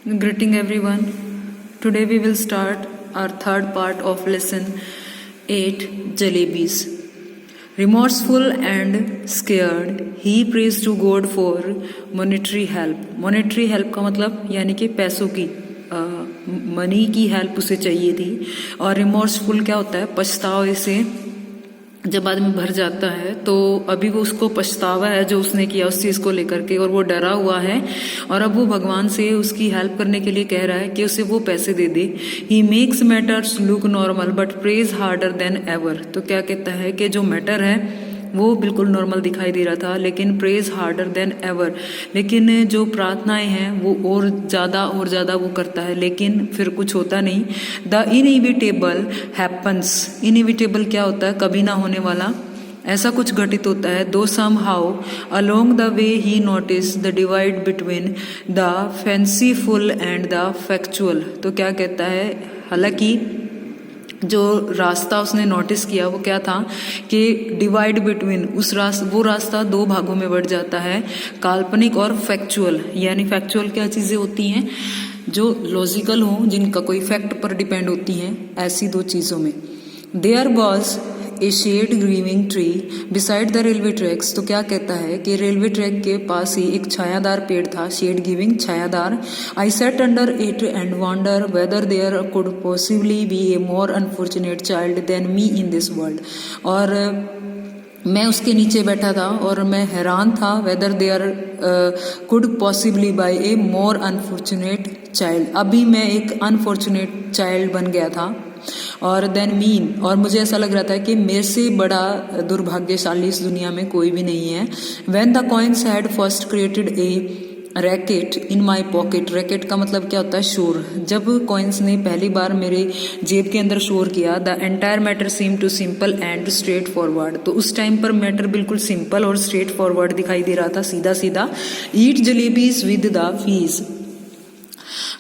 Greeting everyone. Today we will start our third part of lesson 8 Jalebis. Remorseful and scared, he prays to God for monetary help. Monetary help का मतलब यानी कि पैसों की money की help उसे चाहिए थी. और रिमोर्सफुल क्या होता है? पछतावे से जब आदमी भर जाता है तो अभी वो उसको पछतावा है जो उसने किया उस चीज़ को लेकर के, और वो डरा हुआ है और अब वो भगवान से उसकी हेल्प करने के लिए कह रहा है कि उसे वो पैसे दे दे. He makes matters look normal but prays harder than ever. तो क्या कहता है कि जो मैटर है वो बिल्कुल नॉर्मल दिखाई दे रहा था लेकिन प्रेज हार्डर देन एवर, लेकिन जो प्रार्थनाएं हैं वो और ज़्यादा वो करता है लेकिन फिर कुछ होता नहीं. The inevitable happens. इनएविटेबल क्या होता है? कभी ना होने वाला, ऐसा कुछ घटित होता है. Though somehow along the way he notice the divide between the fanciful and the factual. तो क्या कहता है, हालांकि जो रास्ता उसने नोटिस किया वो क्या था कि डिवाइड बिटवीन, वो रास्ता दो भागों में बढ़ जाता है, काल्पनिक और फैक्चुअल. यानी फैक्चुअल क्या चीज़ें होती हैं? जो लॉजिकल हों, जिनका कोई फैक्ट पर डिपेंड होती हैं, ऐसी दो चीज़ों में. There was a shade giving tree beside the railway tracks. तो क्या कहता है कि रेलवे ट्रैक के पास ही एक छायादार पेड़ था. शेड गिविंग, छायादार. I sat under it and wonder whether there could possibly be a more unfortunate child than me in this world. और मैं उसके नीचे बैठा था और मैं हैरान था, whether there could possibly be a more unfortunate child. अभी मैं एक अनफॉर्चुनेट चाइल्ड बन गया था और देन मीन, और मुझे ऐसा लग रहा था कि मेरे से बड़ा दुर्भाग्यशाली इस दुनिया में कोई भी नहीं है. When the coins had first created a racket in my pocket. Racket का मतलब क्या होता है? शोर. जब कॉइन्स ने पहली बार मेरे जेब के अंदर शोर किया, the entire matter seem too simple and straightforward. तो उस टाइम पर मैटर बिल्कुल सिंपल और स्ट्रेट फॉरवर्ड दिखाई दे रहा था, सीधा सीधा. Eat jalebis with the fees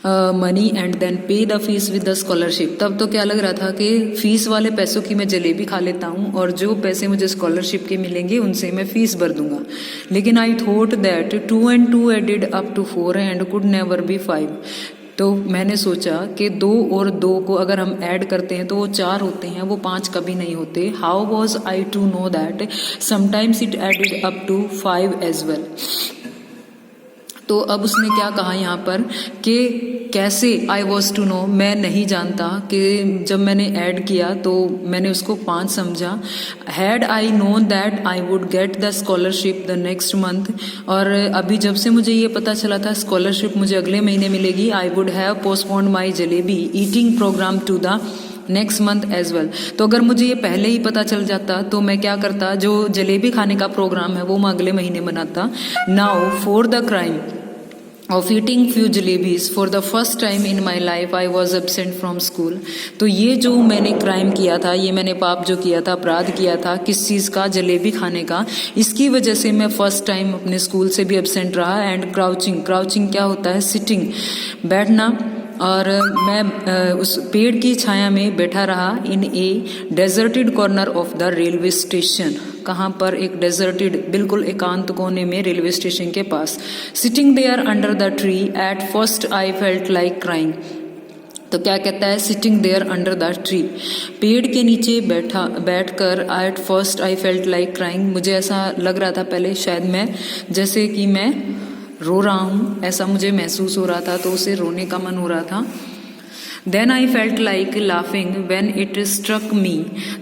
money and then pay the fees with the scholarship. तब तो क्या लग रहा था कि फीस वाले पैसों की मैं जलेबी खा लेता हूँ और जो पैसे मुझे स्कॉलरशिप के मिलेंगे उनसे मैं फीस भर दूंगा. लेकिन I thought that 2 and 2 added up to 4 and could never be 5. तो मैंने सोचा कि 2 और 2 को अगर हम ऐड करते हैं तो वो 4 होते हैं, वो 5 कभी नहीं होते. How was I to know that sometimes it added up to 5 as well. तो अब उसने क्या कहा यहाँ पर कि कैसे आई वॉज टू नो, मैं नहीं जानता कि जब मैंने ऐड किया तो मैंने उसको 5 समझा. Had I known that I would get the scholarship the next month. और अभी जब से मुझे ये पता चला था स्कॉलरशिप मुझे अगले महीने मिलेगी, I would have postponed my jalebi eating programme to the next month as well. तो अगर मुझे ये पहले ही पता चल जाता तो मैं क्या करता, जो जलेबी खाने का प्रोग्राम है वो मैं अगले महीने बनाता. Now for the crime of eating few jalebis for the first time in my life I was absent from school. तो ये जो मैंने क्राइम किया था, ये मैंने पाप जो किया था, अपराध किया था, किस चीज़ का? जलेबी खाने का. इसकी वजह से मैं फर्स्ट टाइम अपने स्कूल से भी एब्सेंट रहा. एंड क्राउचिंग, क्राउचिंग क्या होता है? सिटिंग, बैठना. और मैं उस पेड़ की छाया में बैठा रहा in a deserted corner of the railway station. कहाँ पर? एक डेजर्टेड, बिल्कुल एकांत कोने में रेलवे स्टेशन के पास. Sitting there under the tree at first I felt like crying. तो क्या कहता है? Sitting there under the tree, पेड़ के नीचे बैठकर at first I felt like crying. मुझे ऐसा लग रहा था पहले शायद मैं जैसे कि मैं रो रहा हूँ, ऐसा मुझे महसूस हो रहा था, तो उसे रोने का मन हो रहा था. Then I felt like laughing when it struck me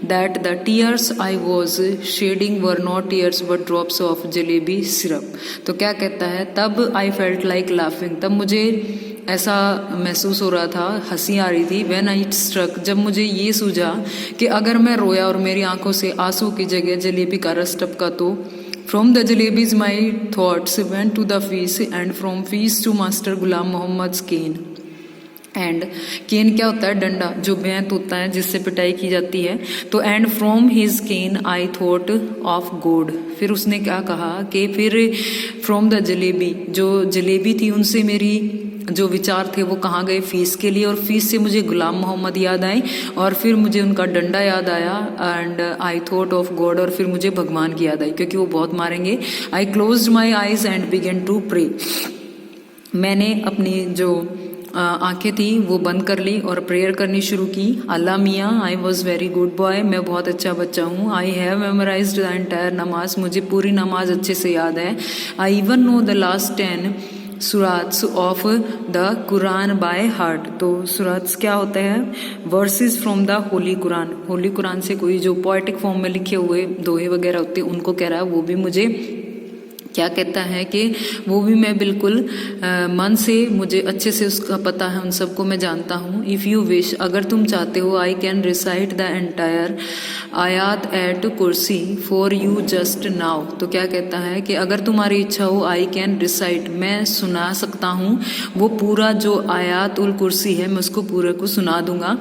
that the tears I was shedding were not tears but drops of jalebi syrup. तो क्या कहता है? तब I felt like laughing, तब मुझे ऐसा महसूस हो रहा था, हंसी आ रही थी. When I struck, जब मुझे ये सूझा कि अगर मैं रोया और मेरी आंखों से आंसू की जगह जलेबी का रस टपका तो From the jalebis my thoughts went to the feast and from feast to Master Ghulam Muhammad's cane. And cane क्या होता है? डंडा, जो बैंत होता है जिससे पिटाई की जाती है. तो and from his ken I thought of God. फिर उसने क्या कहा कि फिर फ्रॉम द जलेबी, जो जलेबी थी उनसे मेरी जो विचार थे वो कहाँ गए? फीस के लिए. और फीस से मुझे गुलाम मोहम्मद याद आए और फिर मुझे उनका डंडा याद आया. And I thought of God, और फिर मुझे भगवान की याद आई क्योंकि वो बहुत मारेंगे. I closed my eyes and began to pray. मैंने अपनी जो आंखें थी वो बंद कर ली और प्रेयर करनी शुरू की। अल्लाह मियाँ, I was very good boy, मैं बहुत अच्छा बच्चा हूँ। I have memorized the entire नमाज, मुझे पूरी नमाज अच्छे से याद है। I even know the last 10 सुरात्स of the Quran by heart. तो सुरात्स क्या होता है? Verses from the holy Quran. Holy Quran से कोई जो पोएटिक फॉर्म में लिखे हुए दोहे वगैरह होते हैं उनको कह रहा है, वो भी मुझे क्या कहता है कि वो भी मैं बिल्कुल मन से, मुझे अच्छे से उसका पता है, उन सबको मैं जानता हूँ। इफ़ यू विश, अगर तुम चाहते हो, I can recite the entire आयात एट कुर्सी फॉर यू जस्ट नाउ। तो क्या कहता है कि अगर तुम्हारी इच्छा हो, आई कैन रिसाइट, मैं सुना सकता हूँ वो पूरा जो आयात उल कुर्सी है, मैं उसको पूरे को सुना दूंगा।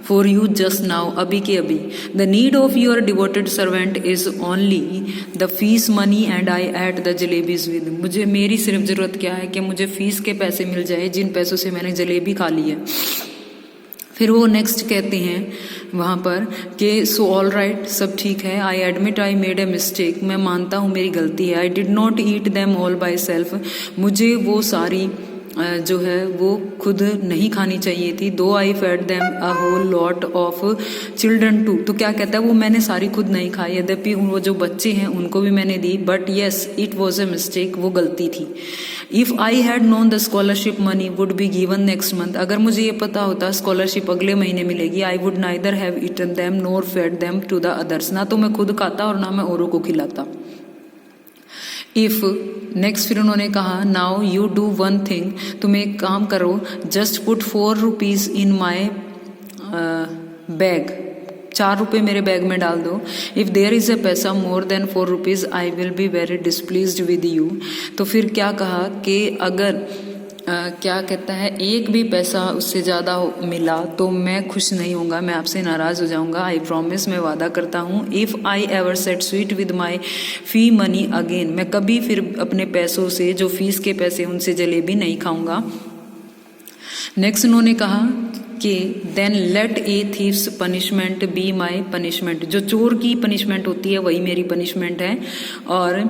फॉर यू जस्ट नाउ, अभी के अभी। The need of your devoted servant is only the fees money and I at the jalebis with. मुझे, मेरी सिर्फ ज़रूरत क्या है कि मुझे फीस के पैसे मिल जाए, जिन पैसों से मैंने जलेबी खा ली है। फिर वो नेक्स्ट कहते हैं वहाँ पर कि सो ऑल राइट, सब ठीक है। I admit I made a mistake, मैं मानता हूँ मेरी गलती है। I did not eat them all by self, मुझे वो सारी जो है वो खुद नहीं खानी चाहिए थी। दो I fed them a whole lot of children too. तो क्या कहता है, वो मैंने सारी खुद नहीं खाई, यद्यपि वो जो बच्चे हैं उनको भी मैंने दी। But yes it was a mistake, वो गलती थी। If I had known the scholarship money would be given next month, अगर मुझे ये पता होता स्कॉलरशिप अगले महीने मिलेगी, I would neither have eaten them nor fed them to the others, ना तो मैं खुद खाता और ना मैं औरों को खिलाता। इफ़ नेक्स्ट फिर उन्होंने कहा now you do one thing, तुम एक काम करो, just put 4 rupees in my bag, 4 रुपये मेरे बैग में डाल दो। If there is a paisa more than 4 rupees I will be very displeased with you. तो फिर क्या कहा कि अगर क्या कहता है, एक भी पैसा उससे ज़्यादा मिला तो मैं खुश नहीं होऊंगा, मैं आपसे नाराज़ हो जाऊंगा। आई प्रॉमिस, मैं वादा करता हूँ। If I ever set sweet with my fee money again, मैं कभी फिर अपने पैसों से, जो फीस के पैसे, उनसे जलेबी नहीं खाऊंगा। नेक्स्ट उन्होंने कहा कि then let a thief's punishment be my punishment, जो चोर की पनिशमेंट होती है वही मेरी पनिशमेंट है। और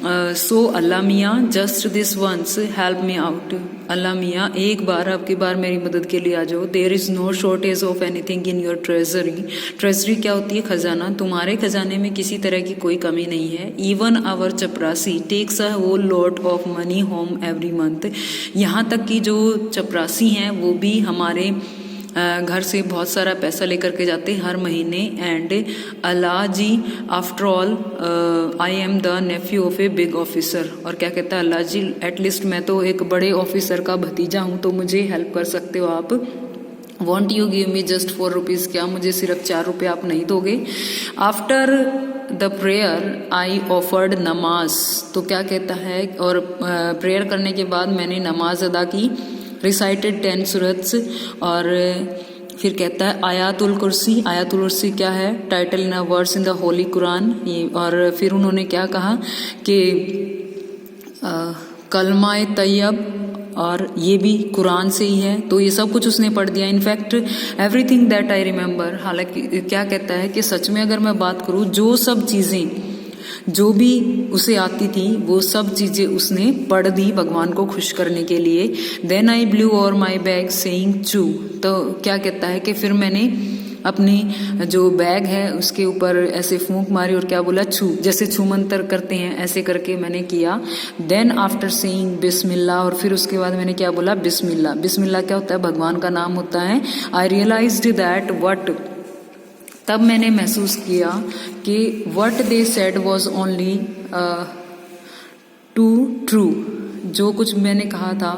सो अल्लाह मियाँ just this once help me out, अल्लाह मियाँ एक बार, अब की बार मेरी मदद के लिए आ जाओ। There is no shortage of anything in your treasury, treasury क्या होती है? खजाना, तुम्हारे खजाने में किसी तरह की कोई कमी नहीं है। Even our chaprasi takes a whole lot of money home every month, यहाँ तक कि जो चपरासी हैं वो भी हमारे घर से बहुत सारा पैसा लेकर के जाते हर महीने। And Allah ji after all I am the nephew of a big officer, और क्या कहता है अल्लाह जी, एटलीस्ट मैं तो एक बड़े ऑफिसर का भतीजा हूँ, तो मुझे हेल्प कर सकते हो आप। Want you give me just 4 rupees, क्या मुझे सिर्फ 4 रुपये आप नहीं दोगे? After the prayer I offered नमाज, तो क्या कहता है, और प्रेयर करने के बाद मैंने नमाज अदा की। रिसाइटेड 10 सूरत्स, और फिर कहता है आयातुल कुर्सी, आयातुल कुर्सी क्या है? Title in a words in the holy Quran. और फिर उन्होंने क्या कहा कि कलमाए तैयब, और ये भी कुरान से ही है, तो ये सब कुछ उसने पढ़ दिया। In fact everything that I remember, हालांकि क्या कहता है कि सच में अगर मैं बात करूँ, जो सब चीज़ें जो भी उसे आती थी वो सब चीज़ें उसने पढ़ दी भगवान को खुश करने के लिए। Then I blew over my bag saying choo, तो क्या कहता है कि फिर मैंने अपनी जो बैग है उसके ऊपर ऐसे फूंक मारी और क्या बोला? छू, जैसे छू मंतर करते हैं ऐसे करके मैंने किया। देन आफ्टर सेइंग बिस्मिल्लाह, और फिर उसके बाद मैंने क्या बोला? बिस्मिल्लाह। बिस्मिल्लाह क्या होता है? भगवान का नाम होता है। आई रियलाइज्ड दैट वट, तब मैंने महसूस किया कि what they said was only too true, जो कुछ मैंने कहा था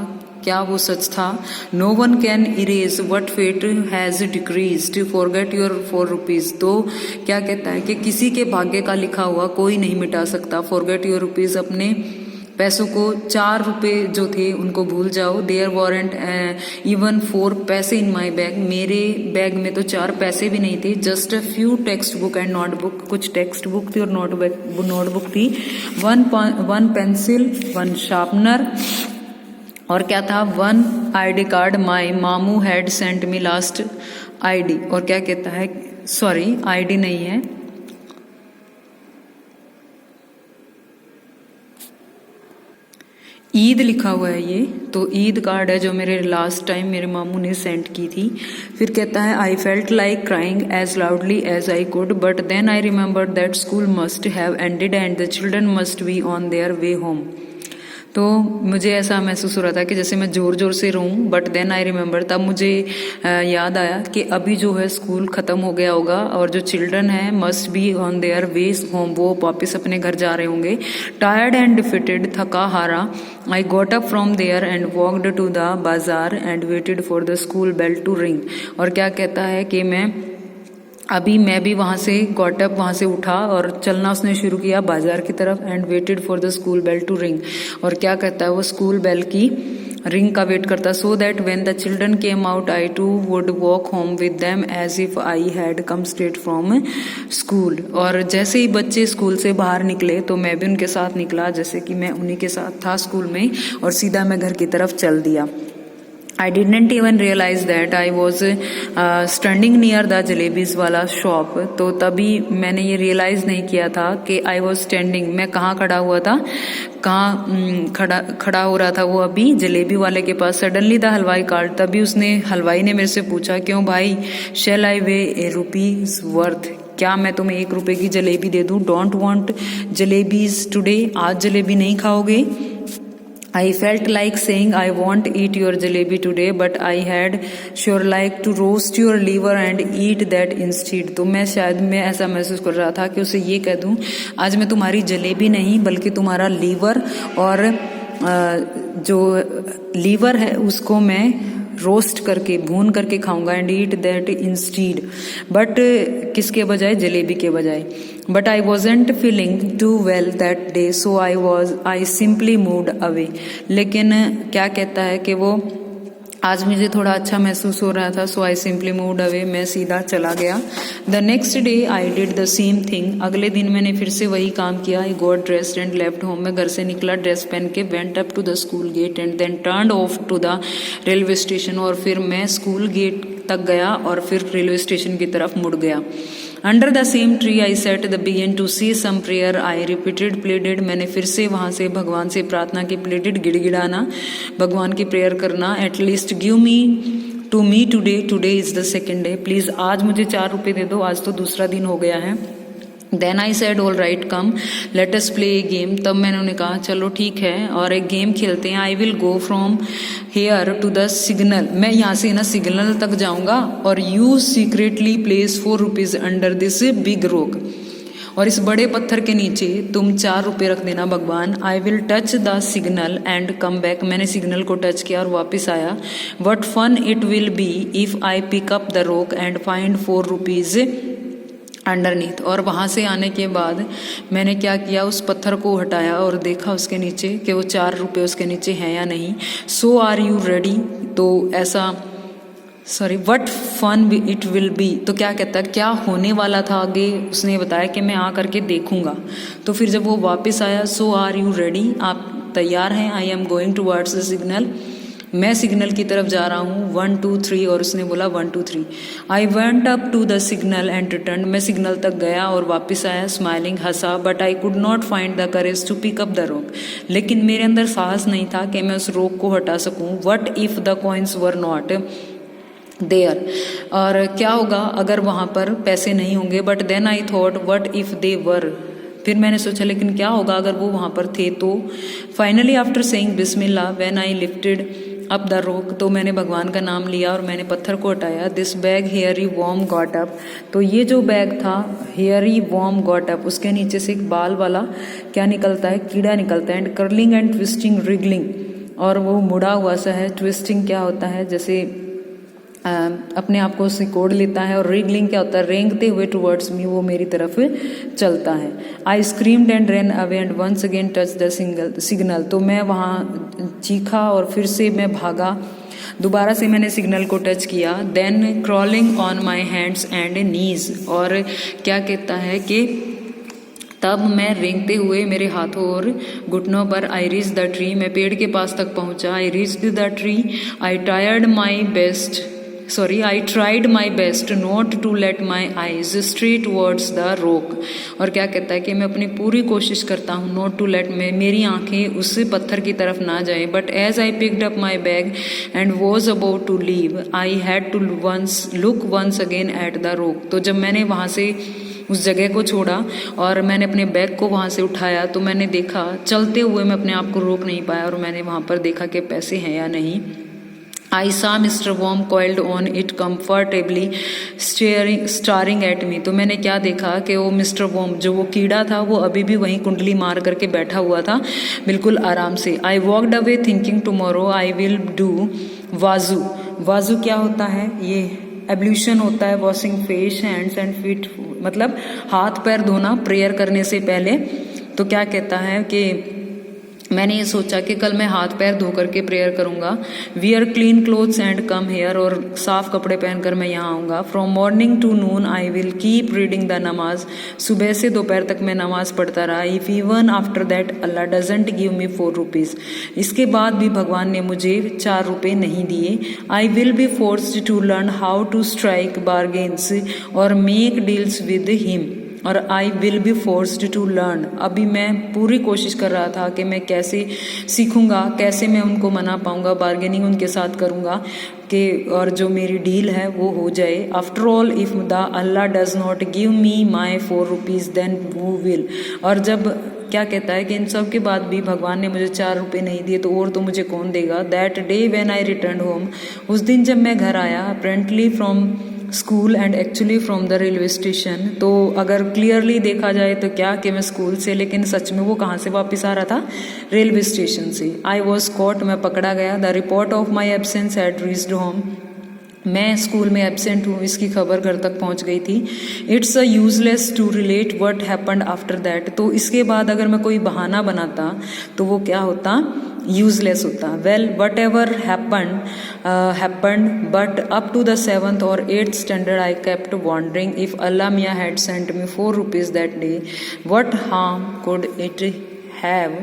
क्या वो सच था। No one can erase what fate has decreased, forget your 4 rupees, तो क्या कहता है कि किसी के भाग्य का लिखा हुआ कोई नहीं मिटा सकता। फॉरगेट योर रुपीज़, अपने पैसों को, 4 रुपये जो थे उनको भूल जाओ। देयर वॉरेंट इवन 4 पैसे इन माई बैग, मेरे बैग में तो 4 पैसे भी नहीं थे। Just a few text book and notebook, कुछ टेक्स्ट बुक थी और नोटबुक थी। 1 पेंसिल, 1 शार्पनर, और क्या था? 1 ID कार्ड माई मामू had sent me last ID, और क्या कहता है, सॉरी ID नहीं है, ईद लिखा हुआ है ये, तो ईद कार्ड है जो मेरे लास्ट टाइम मेरे मामू ने सेंड की थी। फिर कहता है I felt like crying as loudly as I could but then I remember that school must have ended and the children must be on their way home. तो मुझे ऐसा महसूस हो रहा था कि जैसे मैं ज़ोर ज़ोर से रोऊं, बट देन आई रिमेंबर, तब मुझे याद आया कि अभी जो है स्कूल ख़त्म हो गया होगा और जो चिल्ड्रन है must be on their way home, वो वापस अपने घर जा रहे होंगे। टायर्ड एंड डिफिटेड, थका हारा, I got up from there and walked to the bazaar and waited for the school bell to ring. और क्या कहता है कि मैं भी वहाँ से गॉटअप, वहाँ से उठा और चलना उसने शुरू किया बाजार की तरफ। And waited for the school bell to ring, और क्या कहता है वो स्कूल बेल की रिंग का वेट करता, so that when the children came out I too would walk home with them as if I had come straight from school. और जैसे ही बच्चे स्कूल से बाहर निकले तो मैं भी उनके साथ निकला, जैसे कि मैं उन्हीं के साथ था स्कूल में, और सीधा मैं घर की तरफ चल दिया। I didn't even realize that I was standing near the jalebis वाला शॉप। तो तभी मैंने ये रियलाइज़ नहीं किया था कि I was standing, मैं कहाँ खड़ा हुआ था, कहाँ खड़ा हो रहा था वो अभी जलेबी वाले के पास। सडनली द हलवाई कार्ड, तभी उसने हलवाई ने मेरे से पूछा, क्यों भाई, shall I way A rupees worth, क्या मैं तुम्हें 1 रुपए की जलेबी दे दूँ? डोंट वॉन्ट जलेबीज टुडे, आज जलेबी नहीं खाओगे? I felt like saying I won't eat your jalebi today but I had sure like to roast your liver and eat that instead। तो मैं ऐसा महसूस कर रहा था कि उसे ये कह दूं, आज मैं तुम्हारी जलेबी नहीं बल्कि तुम्हारा लीवर, और जो लीवर है उसको मैं रोस्ट करके, भून करके खाऊंगा। And eat that instead, but किसके बजाय, जलेबी के बजाय। But I wasn't feeling too well that day so I simply moved away. लेकिन क्या कहता है कि वो आज मुझे थोड़ा अच्छा महसूस हो रहा था, so I simply moved away, मैं सीधा चला गया। The next day I did the same thing, अगले दिन मैंने फिर से वही काम किया। I got dressed and left home, मैं घर से निकला ड्रेस पहन के, went up to the school gate and then turned off to the railway station. और फिर मैं स्कूल गेट तक गया और फिर रेलवे स्टेशन की तरफ मुड़ गया। Under the same tree I sat the begin to see some prayer I repeated pleaded, मैंने फिर से वहाँ से भगवान से प्रार्थना की। प्लेडेड गिड़गिड़ाना, भगवान की प्रेयर करना। At least give me today is the second day, please आज मुझे 4 रुपए दे दो, आज तो दूसरा दिन हो गया है। Then I said all right come let us play a game, तब मैंने उन्हें कहा चलो ठीक है और एक गेम खेलते हैं। I will go from here to the signal, मैं यहाँ से ना सिग्नल तक जाऊंगा और you secretly place 4 rupees under this big rock, और इस बड़े पत्थर के नीचे तुम 4 रुपए रख देना भगवान। I will touch the signal and come back, मैंने सिग्नल को टच किया और वापस आया। What fun it will be if I pick up the rock and find 4 rupees underneath, और वहाँ से आने के बाद मैंने क्या किया, उस पत्थर को हटाया और देखा उसके नीचे कि वो 4 रुपए उसके नीचे हैं या नहीं। सो आर यू रेडी, तो what fun it will be, तो क्या कहता है क्या होने वाला था आगे, उसने बताया कि मैं आ करके देखूंगा। तो फिर जब वो वापस आया, सो आर यू रेडी, आप तैयार हैं? I am going towards the signal, मैं सिग्नल की तरफ जा रहा हूँ, 1 2 3, और उसने बोला 1 2 3। I went up to the signal and return, मैं सिग्नल तक गया और वापस आया, स्माइलिंग, हंसा। But I could not find the courage to pick up the rock, लेकिन मेरे अंदर साहस नहीं था कि मैं उस रॉक को हटा सकूँ। What if the coins were not there, और क्या होगा अगर वहाँ पर पैसे नहीं होंगे। But then I thought what if they were, फिर मैंने सोचा लेकिन क्या होगा अगर वो वहाँ पर थे तो। Finally after saying Bismillah when I lifted up the rock, तो मैंने भगवान का नाम लिया और मैंने पत्थर को हटाया। This bag hairy worm got up, तो ये जो बैग था हेयरी वॉर्म गॉट अप, उसके नीचे से एक बाल वाला क्या निकलता है, कीड़ा निकलता है। And curling and twisting wriggling, और वो मुड़ा हुआ सा है। ट्विस्टिंग क्या होता है, जैसे अपने आप को सिकोड़ लेता है, और रिगलिंग क्या होता है, रेंगते हुए टुवर्ड्स मी, वो मेरी तरफ चलता है। I screamed and ran away and once again touch the signal, तो मैं वहाँ चीखा और फिर से मैं भागा, दोबारा से मैंने सिग्नल को टच किया। Then crawling on my hands and knees, और क्या कहता है कि तब मैं रेंगते हुए मेरे हाथों और घुटनों पर आई रीच द ट्री, मैं पेड़ के पास तक पहुंचा। I reach the tree, I tired my best I tried my best not to let my eyes stray towards the rock. और क्या कहता है कि मैं अपनी पूरी कोशिश करता हूँ not to let मेरी आंखें उस पत्थर की तरफ ना जाएं. But as I picked up my bag and was about to leave, I had to look once again at the rock. तो जब मैंने वहाँ से उस जगह को छोड़ा और मैंने अपने बैग को वहाँ से उठाया तो मैंने देखा, चलते हुए मैं अपने आप को रोक नहीं पाया और मैंने वहाँ पर देखा कि पैसे हैं या नहीं. I saw Mr. Worm coiled on it comfortably staring at me. तो मैंने क्या देखा कि वो मिस्टर वॉर्म जो वो कीड़ा था वो अभी भी वहीं कुंडली मार करके बैठा हुआ था बिल्कुल आराम से. I walked away thinking tomorrow I will do वाजू. वाजू क्या होता है? ये एब्ल्यूशन होता है, washing face hands and feet, मतलब हाथ पैर धोना प्रेयर करने से पहले. तो क्या कहता है कि मैंने ये सोचा कि कल मैं हाथ पैर धो करके प्रेयर करूंगा. Wear clean clothes and come here, और साफ कपड़े पहनकर मैं यहाँ आऊँगा. From morning to noon I will keep reading the namaz. सुबह से दोपहर तक मैं नमाज पढ़ता रहा. If even after that Allah doesn't give me 4 rupees. इसके बाद भी भगवान ने मुझे 4 रुपये नहीं दिए. I will be forced to learn how to strike bargains और मेक डील्स विद हिम. और I will be forced to learn, अभी मैं पूरी कोशिश कर रहा था कि मैं कैसे सीखूंगा, कैसे मैं उनको मना पाऊंगा, बार्गेनिंग उनके साथ करूंगा कि और जो मेरी डील है वो हो जाए. After all if the Allah does not give me my 4 rupees then who will. और जब क्या कहता है कि इन सब के बाद भी भगवान ने मुझे 4 रुपये नहीं दिए तो और तो मुझे कौन देगा. That day when I return home, उस दिन जब मैं घर आया, apparently from school and actually from the railway station. तो अगर क्लियरली देखा जाए तो क्या कि मैं स्कूल से, लेकिन सच में वो कहाँ से वापस आ रहा था? रेलवे स्टेशन से. आई वॉज कॉट, मैं पकड़ा गया. The report of my absence had reached home, मैं स्कूल में एब्सेंट हूँ इसकी खबर घर तक पहुँच गई थी. It's a useless to relate what happened after that. तो इसके बाद अगर मैं कोई बहाना बनाता तो वो क्या होता? यूजलेस होता. Well whatever happened but up to the 7th or 8th standard I kept wondering if अल्लाह मियाँ had sent me 4 rupees that day, what harm could it have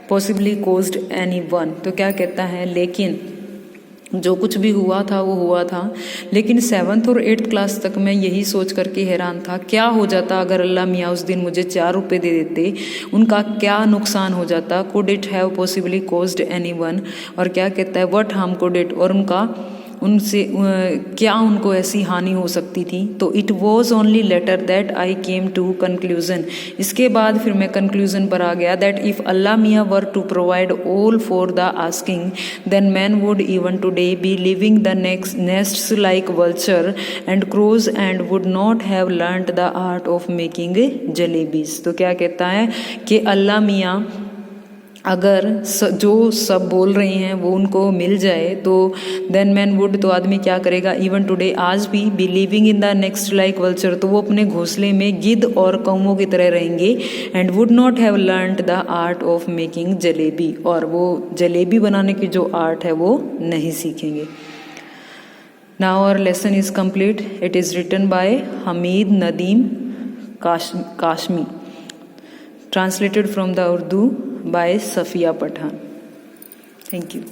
possibly caused any one. तो क्या कहता है, लेकिन जो कुछ भी हुआ था वो हुआ था, लेकिन 7th और 8th क्लास तक मैं यही सोच करके हैरान था क्या हो जाता अगर अल्लाह मियाँ उस दिन मुझे 4 रुपये दे देते, उनका क्या नुकसान हो जाता. Could it have possibly caused any one. और क्या कहता है, व्हाट हार्म कुड इट, और उनसे क्या उनको ऐसी हानि हो सकती थी. तो it was only later that I came to conclusion. इसके बाद फिर मैं कंक्लूजन पर आ गया दैट इफ अल्लाह मियाँ were to provide all for the asking then man would even today be living the nests like vulture and crows and would not have learned the art of making jalebis. तो क्या कहता है कि अल्लाह मियाँ अगर जो सब बोल रहे हैं वो उनको मिल जाए तो देन मैन वुड, तो आदमी क्या करेगा, इवन टुडे आज भी, B living in the next like vulture, तो वो अपने घोंसले में गिद्ध और कौओं की तरह रहेंगे. And would not have learned the art of making jalebi, और वो जलेबी बनाने की जो आर्ट है वो नहीं सीखेंगे. Now our lesson is complete. It is written by Hamid Nadeem Kashmi, translated from the Urdu by Safiya Pathan. Thank you.